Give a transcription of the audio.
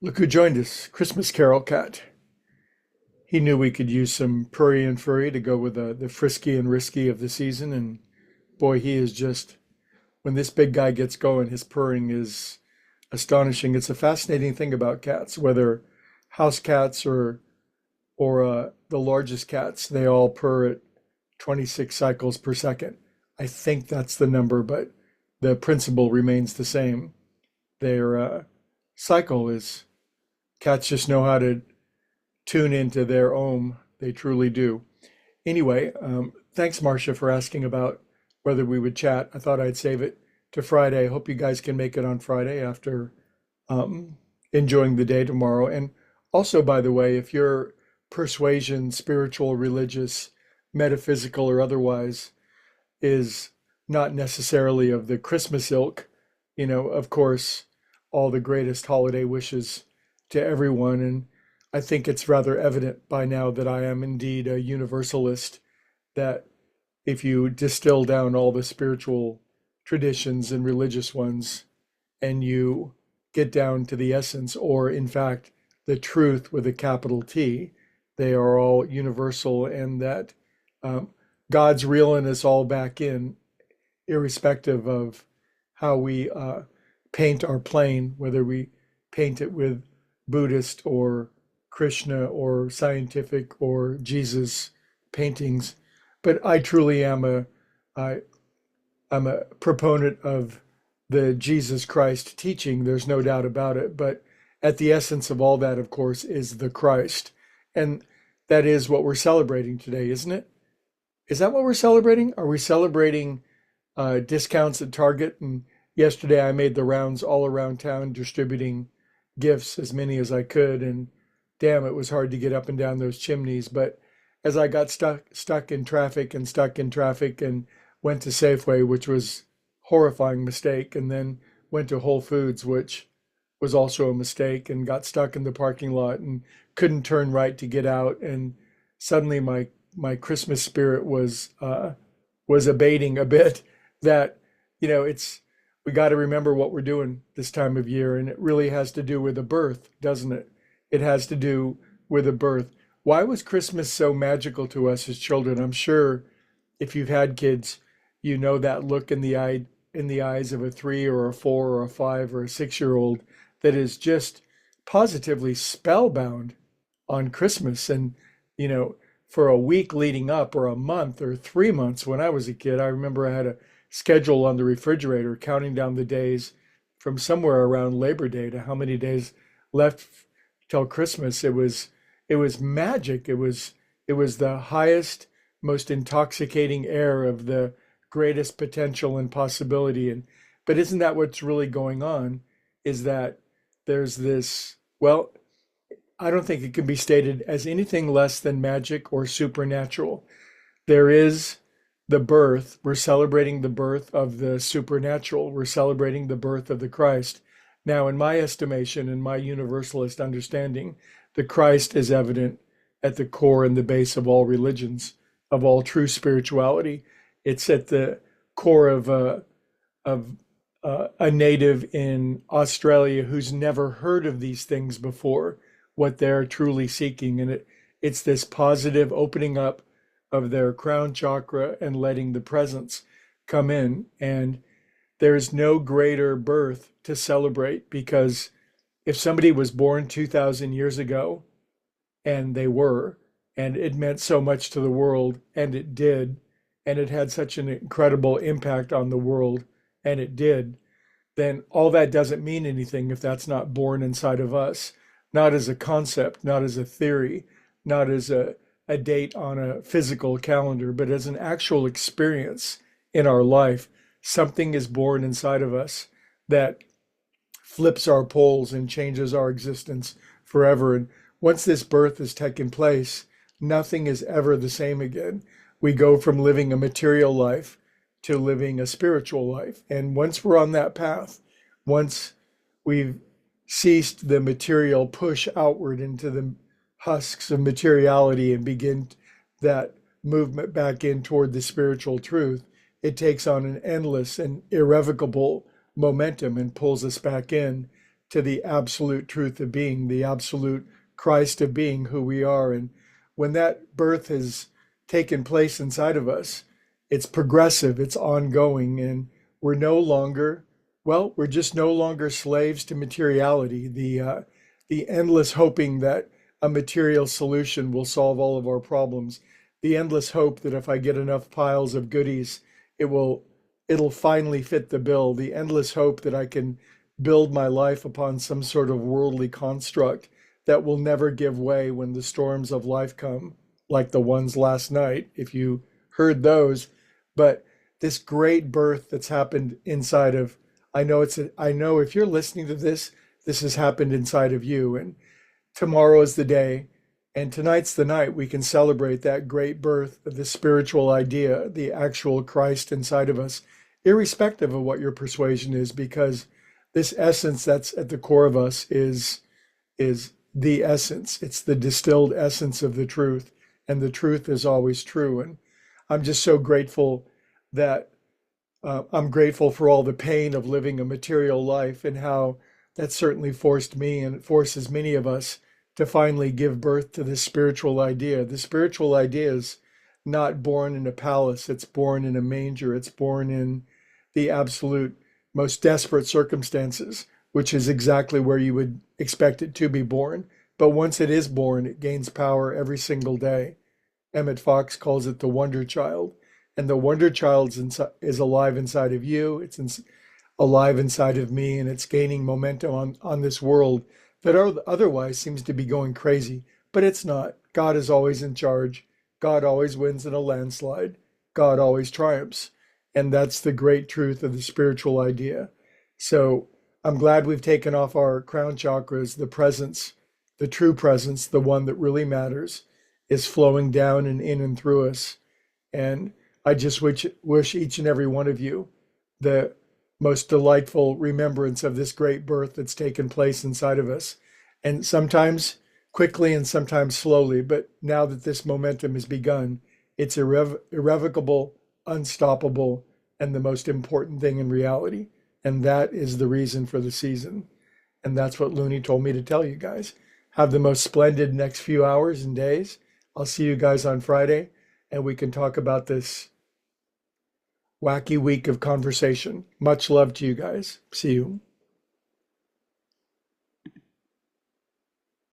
Look who joined us, Christmas Carol Cat. He knew we could use some Prairie and Furry to go with the frisky and risky of the season. And boy, he is just, when this big guy gets going, his purring is astonishing. It's a fascinating thing about cats, whether house cats or the largest cats, they all purr at 26 cycles per second. I think that's the number, but the principle remains the same. Their cycle is cats just know how to tune into their ohm. They truly do. Anyway, thanks, Marcia, for asking about whether we would chat. I thought I'd save it to Friday. I hope you guys can make it on Friday after enjoying the day tomorrow. And also, by the way, if your persuasion, spiritual, religious, metaphysical, or otherwise, is not necessarily of the Christmas ilk, of course, all the greatest holiday wishes to everyone. And I think it's rather evident by now that I am indeed a universalist, that if you distill down all the spiritual traditions and religious ones and you get down to the essence, or in fact, the truth with a capital T, they are all universal, and that God's reeling us all back in, irrespective of how we paint our plane, whether we paint it with Buddhist or Krishna or scientific or Jesus paintings. But I truly am I'm a proponent of the Jesus Christ teaching. There's no doubt about it. But at the essence of all that, of course, is the Christ. And that is what we're celebrating today, isn't it? Is that what we're celebrating? Are we celebrating discounts at Target? And yesterday I made the rounds all around town distributing gifts, as many as I could. And damn, it was hard to get up and down those chimneys. But as I got stuck in traffic and went to Safeway, which was horrifying mistake, and then went to Whole Foods, which was also a mistake, and got stuck in the parking lot and couldn't turn right to get out. And suddenly my Christmas spirit was abating a bit. That it's, we got to remember what we're doing this time of year, and it really has to do with a birth, doesn't it? It has to do with a birth. Why was Christmas so magical to us as children? I'm sure if you've had kids, you know that look in the eyes of a 3 or a 4 or a 5 or a 6-year old that is just positively spellbound on Christmas. And for a week leading up, or a month or 3 months when I was a kid, I remember I had a schedule on the refrigerator counting down the days from somewhere around Labor Day to how many days left till Christmas. It was magic. It was the highest, most intoxicating air of the greatest potential and possibility. But isn't that what's really going on? Is that there's this, well, I don't think it can be stated as anything less than magic or supernatural. There is the birth. We're celebrating the birth of the supernatural. We're celebrating the birth of the Christ. Now, in my estimation, in my universalist understanding, the Christ is evident at the core and the base of all religions, of all true spirituality. It's at the core of a native in Australia who's never heard of these things before, what they're truly seeking. And it's this positive opening up of their crown chakra and letting the presence come in. And there's no greater birth to celebrate, because if somebody was born 2,000 years ago, and they were, and it meant so much to the world, and it did, and it had such an incredible impact on the world, and it did, then all that doesn't mean anything if that's not born inside of us, not as a concept, not as a theory, not as a date on a physical calendar, but as an actual experience in our life. Something is born inside of us that flips our poles and changes our existence forever. And once this birth has taken place, nothing is ever the same again. We go from living a material life to living a spiritual life. And once we're on that path, once we've ceased the material push outward into the husks of materiality and begin that movement back in toward the spiritual truth, it takes on an endless and irrevocable momentum and pulls us back in to the absolute truth of being, the absolute Christ of being who we are. And when that birth has taken place inside of us, it's progressive, it's ongoing, and we're no longer, well, we're just no longer slaves to materiality, the endless hoping that a material solution will solve all of our problems, the endless hope that if I get enough piles of goodies, it will it'll finally fit the bill, the endless hope that I can build my life upon some sort of worldly construct that will never give way when the storms of life come, like the ones last night, if you heard those. But this great birth that's happened inside of, I know if you're listening to this, this has happened inside of you. And tomorrow is the day, and tonight's the night we can celebrate that great birth of the spiritual idea, the actual Christ inside of us, irrespective of what your persuasion is, because this essence that's at the core of us is the essence. It's the distilled essence of the truth, and the truth is always true. And I'm just so grateful that I'm grateful for all the pain of living a material life and how that certainly forced me and it forces many of us to finally give birth to this spiritual idea. The spiritual idea is not born in a palace, it's born in a manger, it's born in the absolute most desperate circumstances, which is exactly where you would expect it to be born. But once it is born, it gains power every single day. Emmett Fox calls it the wonder child. And the wonder child is alive inside of you. Alive inside of me, and it's gaining momentum on this world that otherwise seems to be going crazy. But it's not. God is always in charge. God always wins in a landslide. God always triumphs. And that's the great truth of the spiritual idea. So I'm glad we've taken off our crown chakras. The presence, the true presence, the one that really matters, is flowing down and in and through us. And I just wish each and every one of you the most delightful remembrance of this great birth that's taken place inside of us. And sometimes quickly and sometimes slowly, but now that this momentum has begun, it's irrevocable, unstoppable, and the most important thing in reality. And that is the reason for the season. And that's what Looney told me to tell you guys. Have the most splendid next few hours and days. I'll see you guys on Friday, and we can talk about this wacky week of conversation. Much love to you guys. See you.